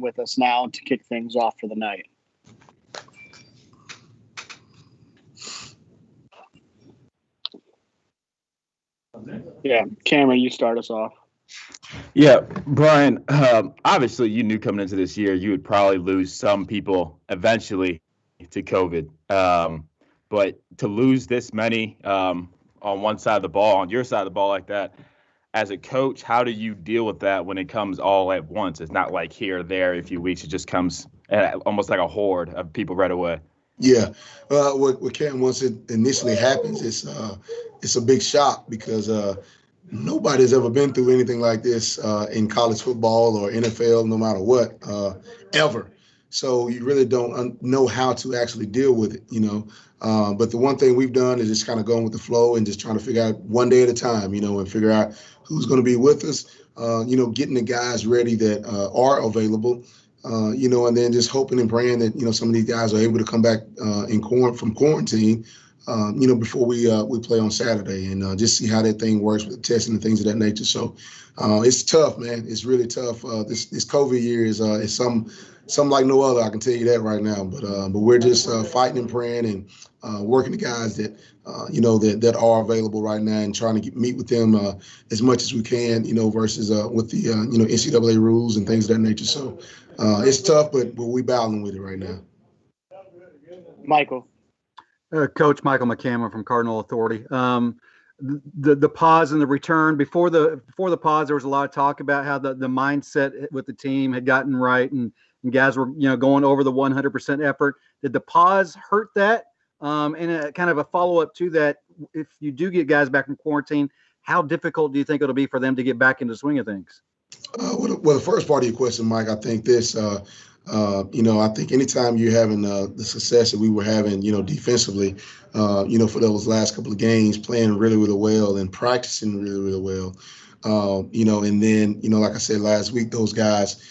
with us now to kick things off for the night. Yeah, Cameron, you start us off. Yeah, Bryan, obviously you knew coming into this year you would probably lose some people eventually to COVID. But to lose this many on one side of the ball, on your side of the ball like that, as a coach, how do you deal with that when it comes all at once? It's not like here or there, a few weeks. It just comes almost like a horde of people right away. Yeah, what Cam, once it initially happens, it's a big shock because nobody's ever been through anything like this in college football or NFL, no matter what, ever. So you really don't know how to actually deal with it, But the one thing we've done is just kind of going with the flow and just trying to figure out one day at a time, and figure out who's going to be with us, getting the guys ready that are available. And then just hoping and praying that, some of these guys are able to come back from quarantine, before we play on Saturday and just see how that thing works with the testing and things of that nature. So it's tough, man. It's really tough. This COVID year is some like no other. I can tell you that right now. But we're just fighting and praying and working the guys that that are available right now and trying to meet with them as much as we can, versus with the NCAA rules and things of that nature. So it's tough, but we're battling with it right now. Michael. Coach Michael McCammon from Cardinal Authority. The pause and the return before the pause, there was a lot of talk about how the mindset with the team had gotten right and guys were going over the 100% effort. Did the pause hurt that? And a kind of a follow up to that, if you do get guys back from quarantine, how difficult do you think it'll be for them to get back into the swing of things? Well, the first part of your question, Mike, I think this. I think anytime you're having the success that we were having, defensively, for those last couple of games, playing really, really well and practicing really, really well, and then, like I said last week, those guys,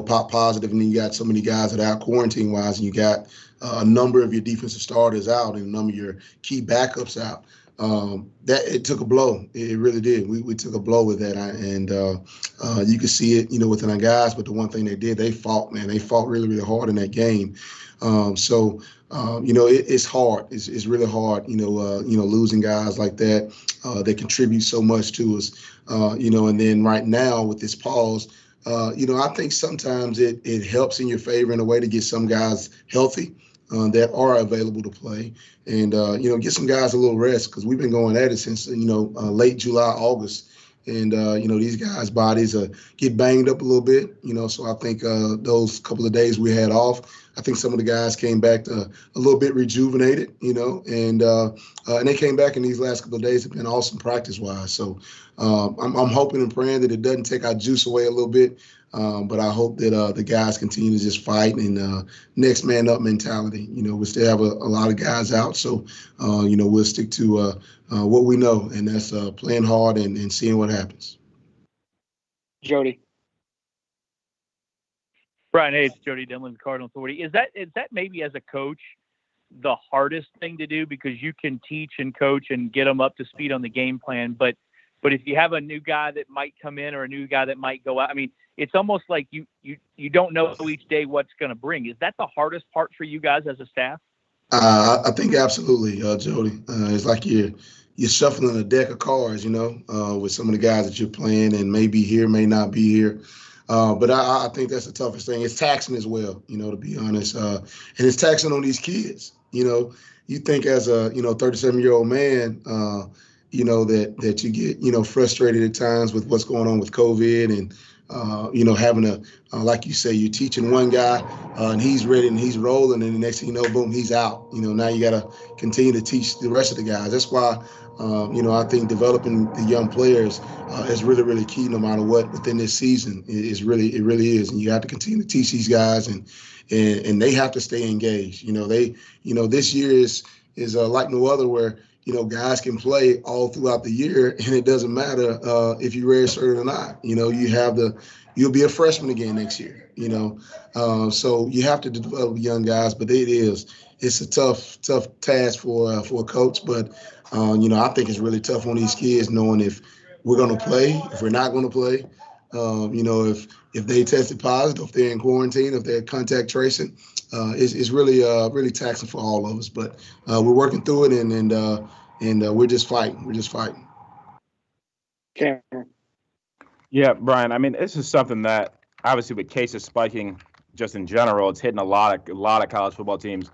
pop positive, and then you got so many guys that are out quarantine-wise, and you got a number of your defensive starters out and a number of your key backups out. That it took a blow. It really did. We took a blow with that, and you could see it, within our guys. But the one thing they did, they fought, man. They fought really, really hard in that game. It's hard. It's really hard. Losing guys like that. They contribute so much to us. And then right now with this pause, I think sometimes it helps in your favor in a way to get some guys healthy. That are available to play and, get some guys a little rest because we've been going at it since, late July, August. And, these guys' bodies get banged up a little bit, so I think those couple of days we had off, I think some of the guys came back a little bit rejuvenated, and they came back in these last couple of days have been awesome practice-wise. So I'm hoping and praying that it doesn't take our juice away a little bit. But I hope that the guys continue to just fight and next man up mentality. We still have a lot of guys out, so we'll stick to what we know, and that's playing hard and seeing what happens. Jody. Bryan, hey, it's Jody Denlin, Cardinal Authority. Is that maybe as a coach the hardest thing to do because you can teach and coach and get them up to speed on the game plan, but if you have a new guy that might come in or a new guy that might go out, I mean, it's almost like you don't know each day what's going to bring. Is that the hardest part for you guys as a staff? I think absolutely, Jody. It's like you're shuffling a deck of cards, with some of the guys that you're playing and may be here, may not be here. But I think that's the toughest thing. It's taxing as well, to be honest. And it's taxing on these kids. You think as a 37-year-old man, that you get frustrated at times with what's going on with COVID and having to, like you say, you're teaching one guy and he's ready and he's rolling, and the next thing you know, boom, he's out. Now you got to continue to teach the rest of the guys. That's why, I think developing the young players is really, really key no matter what within this season. It really is. And you have to continue to teach these guys and they have to stay engaged. This year is like no other where, guys can play all throughout the year, and it doesn't matter if you're redshirt or not. You'll be a freshman again next year. So you have to develop young guys, but it's a tough task for a coach. But I think it's really tough on these kids knowing if we're going to play, if we're not going to play. If they tested positive, if they're in quarantine, if they're contact tracing, it's really taxing for all of us. But we're working through it, and we're just fighting. We're just fighting. Cameron. Yeah, Brian. I mean, this is something that obviously with cases spiking just in general, it's hitting a lot of college football teams.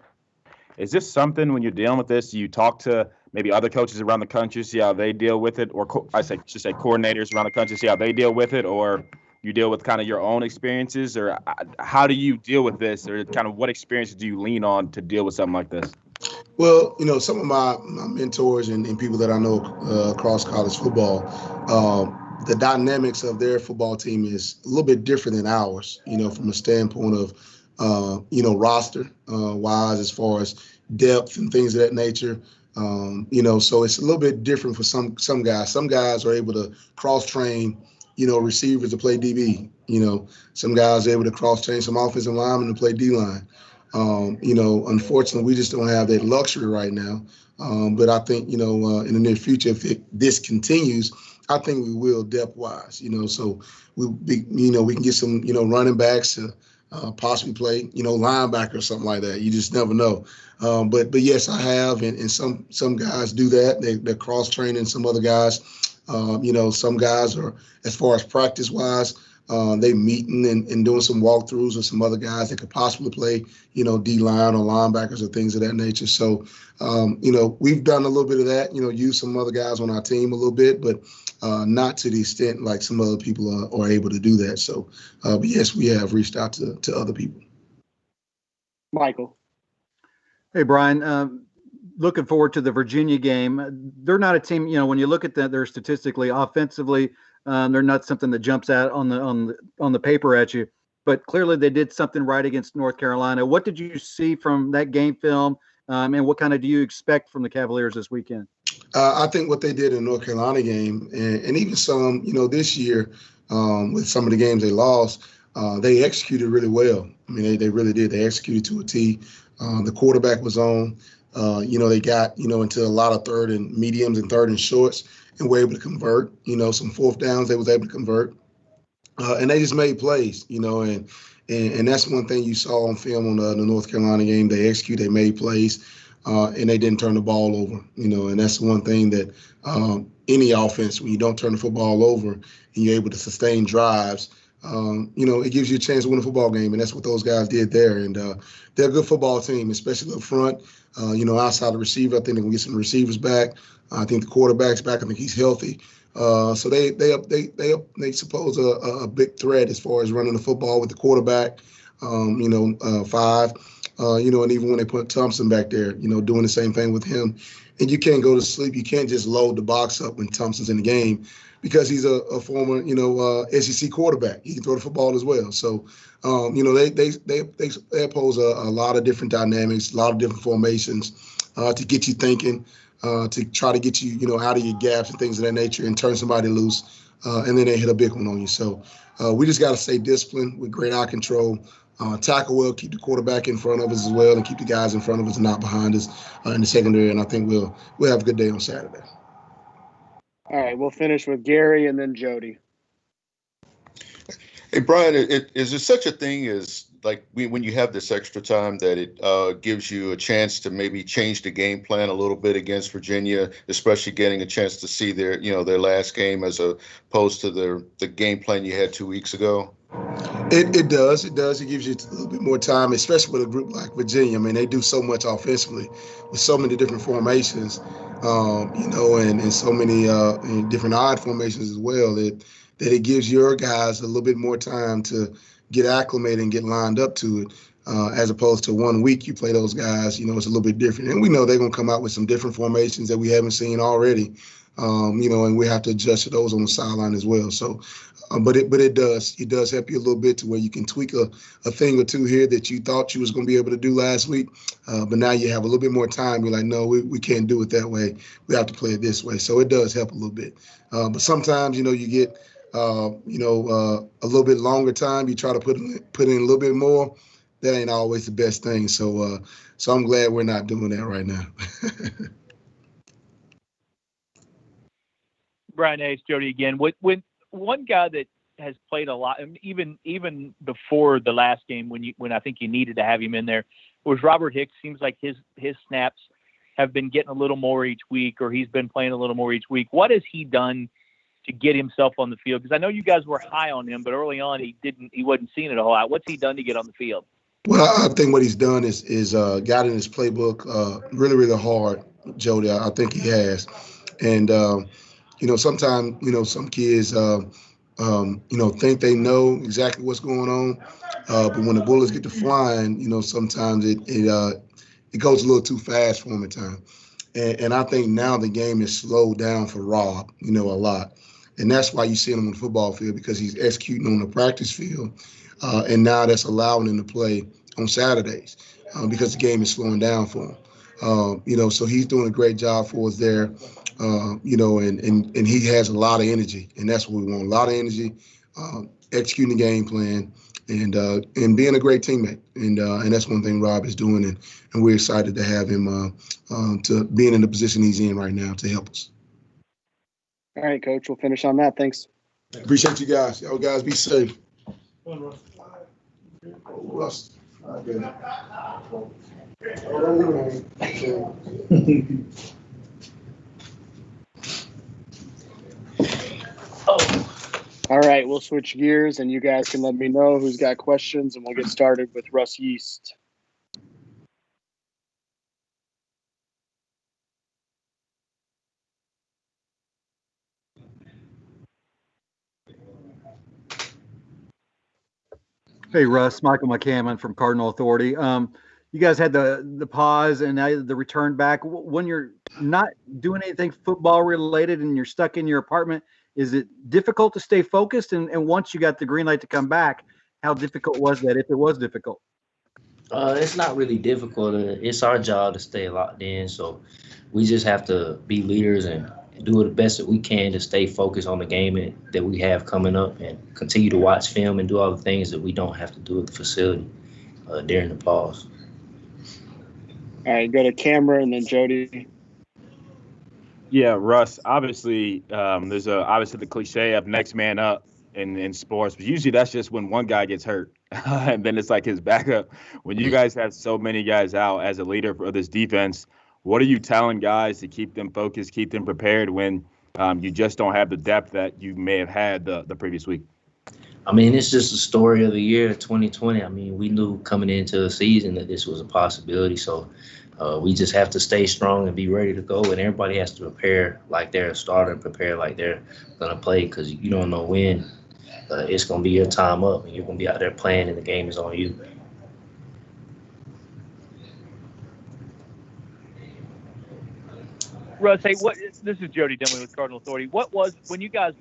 Is this something when you're dealing with this, you talk to maybe other coaches around the country, see how they deal with it, or should say coordinators around the country, see how they deal with it, or you deal with kind of your own experiences, or how do you deal with this, or kind of what experiences do you lean on to deal with something like this? Well, some of my mentors and people that I know across college football, the dynamics of their football team is a little bit different than ours, from a standpoint of, roster wise, as far as depth and things of that nature. So it's a little bit different for some guys. Some guys are able to cross train, receivers to play DB. Some guys are able to cross train some offensive linemen to play D line. Unfortunately, we just don't have that luxury right now. But I think, in the near future, if this continues, I think we will depth wise. So we can get some, running backs to possibly play, linebacker or something like that. You just never know. But yes, I have, and some guys do that. They're cross training some other guys. Some guys are, as far as practice wise, they meeting and doing some walkthroughs with some other guys that could possibly play, D-line or linebackers or things of that nature. So, we've done a little bit of that, use some other guys on our team a little bit, but not to the extent like some other people are able to do that. So, but yes, we have reached out to other people. Michael. Hey, Brian. Looking forward to the Virginia game. They're not a team, when you look at that, they're statistically, offensively, they're not something that jumps out on the paper at you. But clearly they did something right against North Carolina. What did you see from that game film, and what kind of do you expect from the Cavaliers this weekend? I think what they did in the North Carolina game, and even some, this year with some of the games they lost, they executed really well. I mean, they really did. They executed to a T. The quarterback was on. They got, into a lot of third and mediums and third and shorts and were able to convert, some fourth downs they was able to convert. And they just made plays, and that's one thing you saw on film on the North Carolina game. They executed, they made plays, and they didn't turn the ball over, and that's one thing that any offense, when you don't turn the football over and you're able to sustain drives, it gives you a chance to win a football game, and that's what those guys did there. And they're a good football team, especially up front. Outside the receiver, I think they can get some receivers back. I think the quarterback's back. I think he's healthy. So they suppose a big threat as far as running the football with the quarterback. 5. And even when they put Thompson back there, doing the same thing with him. And you can't go to sleep. You can't just load the box up when Thompson's in the game, because he's a former, SEC quarterback. He can throw the football as well. So, they pose a lot of different dynamics, a lot of different formations to get you thinking, to try to get you, out of your gaps and things of that nature and turn somebody loose. And then they hit a big one on you. So we just got to stay disciplined with great eye control, tackle well, keep the quarterback in front of us as well, and keep the guys in front of us and not behind us in the secondary. And I think we'll have a good day on Saturday. All right, we'll finish with Gary and then Jody. Hey, Brian, is there such a thing as, like, when you have this extra time, that it gives you a chance to maybe change the game plan a little bit against Virginia, especially getting a chance to see their last game as opposed to the game plan you had 2 weeks ago? It does. It gives you a little bit more time, especially with a group like Virginia. I mean, they do so much offensively with so many different formations, and so many different odd formations as well, that it gives your guys a little bit more time to get acclimated and get lined up to it, as opposed to 1 week you play those guys. It's a little bit different. And we know they're going to come out with some different formations that we haven't seen already, and we have to adjust to those on the sideline as well. So, but it does help you a little bit to where you can tweak a thing or two here that you thought you was going to be able to do last week, but now you have a little bit more time. You're like, no, we can't do it that way. We have to play it this way. So it does help a little bit. But sometimes, you get a little bit longer time. You try to put in a little bit more. That ain't always the best thing. So I'm glad we're not doing that right now. Brian, hey, it's Jody again. When one guy that has played a lot, and even before the last game when I think you needed to have him in there, was Robert Hicks. Seems like his snaps have been getting a little more each week, or he's been playing a little more each week. What has he done to get himself on the field? Because I know you guys were high on him, but early on he wasn't seeing it a whole lot. What's he done to get on the field? Well, I think what he's done is got in his playbook really, really hard, Jody. I think he has. And, sometimes, some kids, think they know exactly what's going on. But when the bullets get to flying, sometimes it goes a little too fast for him at times. And I think now the game is slowed down for Rob, a lot. And that's why you see him on the football field, because he's executing on the practice field. And now that's allowing him to play on Saturdays because the game is slowing down for him. So he's doing a great job for us there, and he has a lot of energy, and that's what we want, a lot of energy, executing the game plan, and being a great teammate. And that's one thing Rob is doing, and we're excited to have him to being in the position he's in right now to help us. All right, Coach, we'll finish on that. Thanks. Appreciate you guys. Y'all guys be safe. Russ. All right, we'll switch gears, and you guys can let me know who's got questions, and we'll get started with Russ Yeast. Hey, Russ, Michael McCammon from Cardinal Authority. You guys had the pause and now the return back. When you're not doing anything football related and you're stuck in your apartment, is it difficult to stay focused? And once you got the green light to come back, how difficult was that, if it was difficult? It's not really difficult. It's our job to stay locked in. So we just have to be leaders and do the best that we can to stay focused on the game that we have coming up, and continue to watch film and do all the things that we don't have to do at the facility during the pause. All right, go to Cameron and then Jody. Yeah, Russ, obviously there's obviously the cliche of next man up in sports, but usually that's just when one guy gets hurt and then it's like his backup. When you guys have so many guys out as a leader for this defense, what are you telling guys to keep them focused, keep them prepared when you just don't have the depth that you may have had the previous week? I mean, it's just the story of the year 2020. I mean, we knew coming into the season that this was a possibility. So we just have to stay strong and be ready to go. And everybody has to prepare like they're a starter and prepare like they're going to play, because you don't know when it's going to be your time up and you're going to be out there playing and the game is on you. Russ, hey, this is Jody Dimley with Cardinal Authority. What was when you guys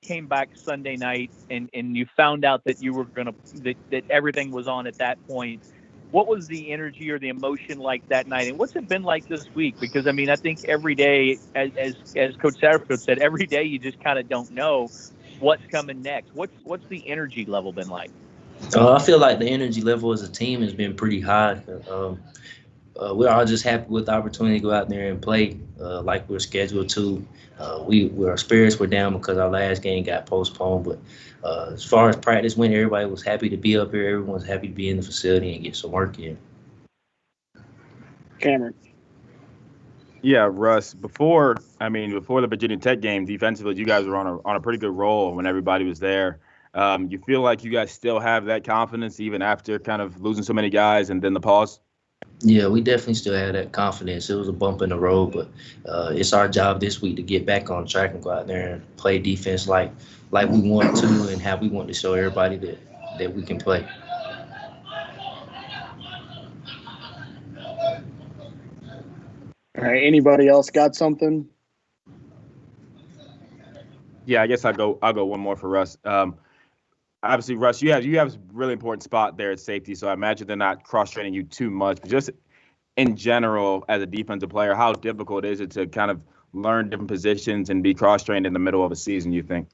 came back Sunday night and you found out that you were that everything was on at that point? What was the energy or the emotion like that night, and what's it been like this week? Because I mean, I think every day, as Coach Satterfield said, every day you just kind of don't know what's coming next. What's the energy level been like? I feel like the energy level as a team has been pretty high. We're all just happy with the opportunity to go out there and play like we're scheduled to. Our spirits were down because our last game got postponed. But as far as practice went, everybody was happy to be up here. Everyone's happy to be in the facility and get some work in. Cameron. Yeah, Russ, before the Virginia Tech game, defensively, you guys were on a pretty good roll when everybody was there. You feel like you guys still have that confidence even after kind of losing so many guys and then the pause? Yeah, we definitely still have that confidence. It was a bump in the road, but it's our job this week to get back on track and go out there and play defense like we want to, and how we want to show everybody that we can play. All right, anybody else got something? Yeah, I guess I'll go one more for Russ. Obviously, Russ, you have a really important spot there at safety, so I imagine they're not cross-training you too much. But just in general, as a defensive player, how difficult is it to kind of learn different positions and be cross-trained in the middle of a season, you think?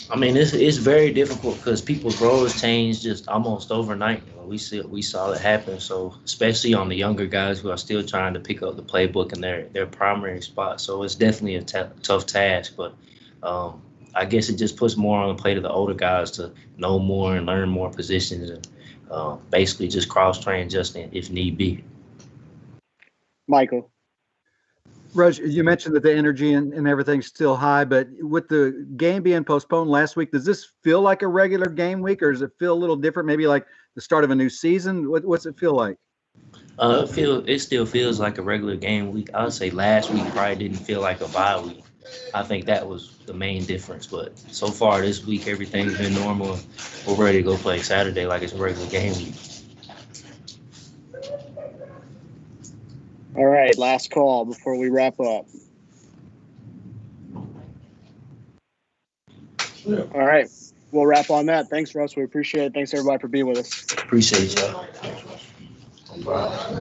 I mean, it's very difficult because people's roles change just almost overnight. We saw it happen. So especially on the younger guys who are still trying to pick up the playbook in their primary spot. So it's definitely a tough task. But I guess it just puts more on the plate of the older guys to know more and learn more positions and basically just cross-train Justin if need be. Michael. Russ, you mentioned that the energy and everything's still high, but with the game being postponed last week, does this feel like a regular game week, or does it feel a little different, maybe like the start of a new season? What's it feel like? It still feels like a regular game week. I would say last week probably didn't feel like a bye week. I think that was the main difference. But so far this week, everything's been normal. We're ready to go play Saturday like it's a regular game week. All right, last call before we wrap up. All right, we'll wrap on that. Thanks, Russ. We appreciate it. Thanks, everybody, for being with us. Appreciate y'all.